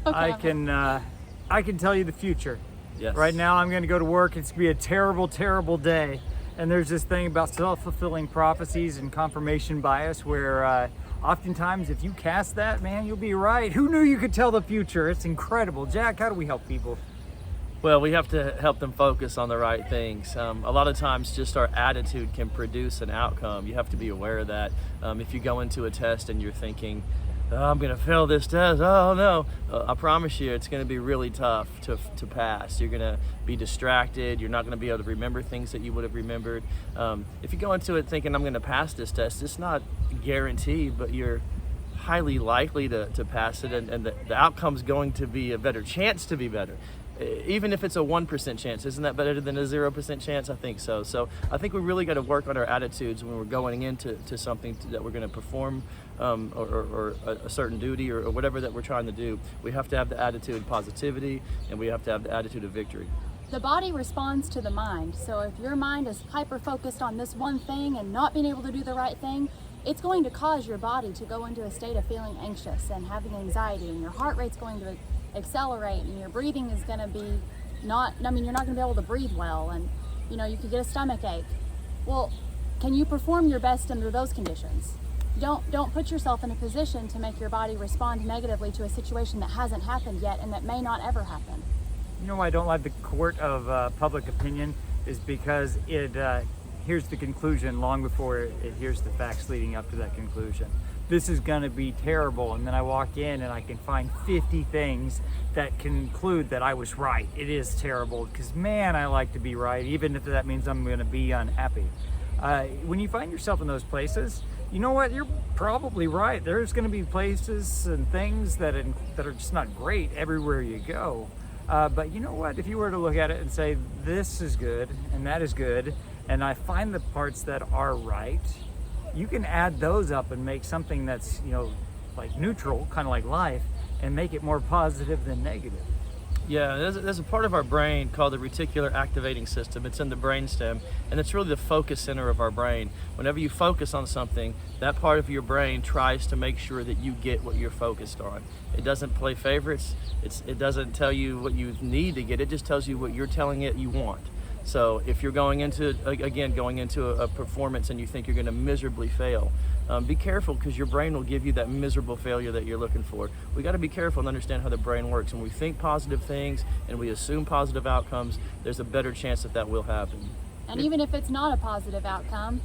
Okay. I can tell you the future. Yes. Right now I'm going to go to work. It's going to be a terrible, terrible day. And there's this thing about self-fulfilling prophecies and confirmation bias where oftentimes if you cast that, man, you'll be right. Who knew you could tell the future? It's incredible. Jack, how do we help people? Well, we have to help them focus on the right things. A lot of times just our attitude can produce an outcome. You have to be aware of that. If you go into a test and you're thinking, oh, I'm going to fail this test, oh no, I promise you it's going to be really tough to pass. You're going to be distracted. You're not going to be able to remember things that you would have remembered. If you go into it thinking I'm going to pass this test, it's not guaranteed, but you're highly likely to pass it, and the outcome's going to be a better chance to be better. Even if it's a 1% chance, isn't that better than a 0% chance? I think so. So I think we really got to work on our attitudes when we're going into something that we're going to perform, or a certain duty or whatever that we're trying to do. We have to have the attitude of positivity, and we have to have the attitude of victory. The body responds to the mind. So if your mind is hyper-focused on this one thing and not being able to do the right thing, it's going to cause your body to go into a state of feeling anxious and having anxiety, and your heart rate's going to accelerate, and your breathing is going to be you're not going to be able to breathe well, and you could get a stomach ache. Well, can you perform your best under those conditions? Don't put yourself in a position to make your body respond negatively to a situation that hasn't happened yet and that may not ever happen. You know why I don't like the court of public opinion is because it hears the conclusion long before it hears the facts leading up to that conclusion. This is going to be terrible, and then I walk in and I can find 50 things that conclude that I was right. It is terrible because, man, I like to be right, even if that means I'm going to be unhappy. When you find yourself in those places, you know what? You're probably right. There's going to be places and things that are just not great everywhere you go. But you know what? If you were to look at it and say, this is good and that is good, and I find the parts that are right, you can add those up and make something that's, like neutral, kind of like life, and make it more positive than negative. Yeah, there's a part of our brain called the reticular activating system. It's in the brainstem, and it's really the focus center of our brain. Whenever you focus on something, that part of your brain tries to make sure that you get what you're focused on. It doesn't play favorites. It doesn't tell you what you need to get. It just tells you what you're telling it you want. So if you're going into a performance and you think you're going to miserably fail, be careful, because your brain will give you that miserable failure that you're looking for. We got to be careful and understand how the brain works. When we think positive things and we assume positive outcomes, there's a better chance that will happen. And even if it's not a positive outcome,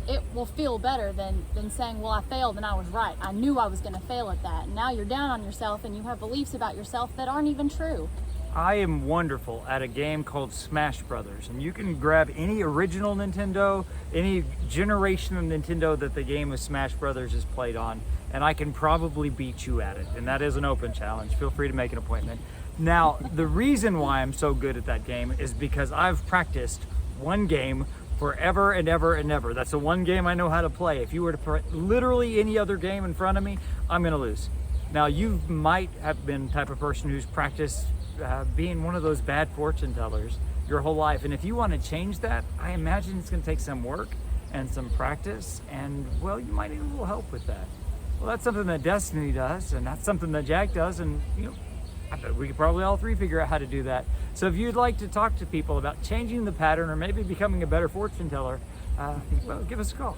it will feel better than saying, well, I failed and I was right. I knew I was going to fail at that. And now you're down on yourself and you have beliefs about yourself that aren't even true. I am wonderful at a game called Smash Brothers, and you can grab any original Nintendo, any generation of Nintendo that the game of Smash Brothers is played on, and I can probably beat you at it, and that is an open challenge. Feel free to make an appointment. Now, the reason why I'm so good at that game is because I've practiced one game forever and ever and ever. That's the one game I know how to play. If you were to put literally any other game in front of me, I'm gonna lose. Now, you might have been the type of person who's practiced being one of those bad fortune tellers your whole life, and if you want to change that, I imagine it's going to take some work and some practice, and well, you might need a little help with that. Well, that's something that Destini does, and that's something that Jack does, and I bet we could probably all three figure out how to do that. So if you'd like to talk to people about changing the pattern or maybe becoming a better fortune teller, well, give us a call.